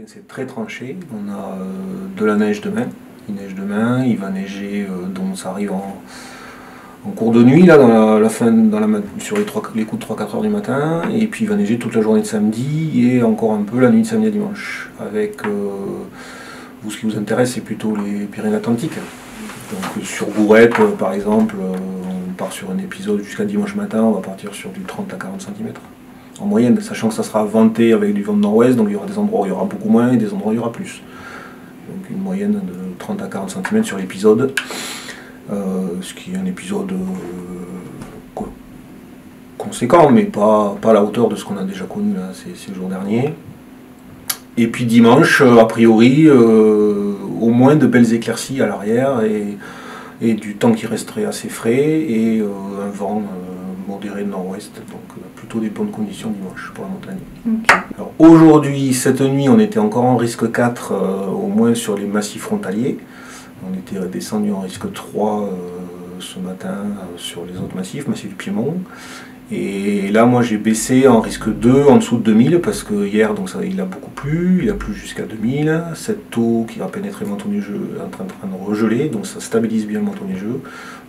C'est très tranché, on a de la neige demain, il neige demain, il va neiger, donc ça arrive en cours de nuit, là, sur les coups de 3-4 heures du matin, et puis il va neiger toute la journée de samedi et encore un peu la nuit de samedi à dimanche. Avec, vous, ce qui vous intéresse, c'est plutôt les Pyrénées-Atlantiques. Donc sur Gourette, par exemple, on part sur un épisode jusqu'à dimanche matin, on va partir sur du 30 à 40 cm. En moyenne, sachant que ça sera venté avec du vent de nord-ouest, donc il y aura des endroits où il y aura beaucoup moins et des endroits où il y aura plus. Donc une moyenne de 30 à 40 cm sur l'épisode, ce qui est un épisode conséquent, mais pas à la hauteur de ce qu'on a déjà connu là, ces jours derniers. Et puis dimanche, a priori, au moins de belles éclaircies à l'arrière et du temps qui resterait assez frais et un vent modéré de nord-ouest, donc plutôt des bonnes conditions dimanche pour la montagne. Okay. Alors aujourd'hui, cette nuit, on était encore en risque 4, au moins sur les massifs frontaliers. On était descendu en risque 3 ce matin sur les autres massif du Piémont. Et là, moi, j'ai baissé en risque 2 en dessous de 2000 parce que hier, donc il a beaucoup plu, il a plu jusqu'à 2000. Cette eau qui va pénétrer le manteau neigeux est en train de regeler, donc ça stabilise bien le manteau neigeux.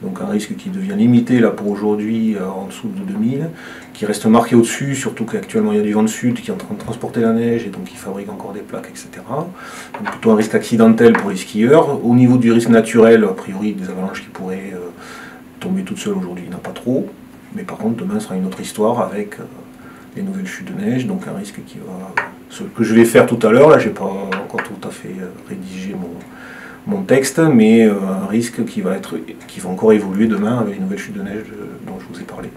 Donc un risque qui devient limité là pour aujourd'hui en dessous de 2000, qui reste marqué au-dessus, surtout qu'actuellement il y a du vent de sud qui est en train de transporter la neige et donc il fabrique encore des plaques, etc. Donc plutôt un risque accidentel pour les skieurs. Au niveau du risque naturel, a priori, des avalanches qui pourraient tomber toutes seules aujourd'hui, il n'y en a pas trop. Mais par contre, demain sera une autre histoire avec les nouvelles chutes de neige, donc un risque qui va... Ce que je vais faire tout à l'heure, là, j'ai pas encore tout à fait rédigé mon texte, mais un risque qui va encore évoluer demain avec les nouvelles chutes de neige dont je vous ai parlé.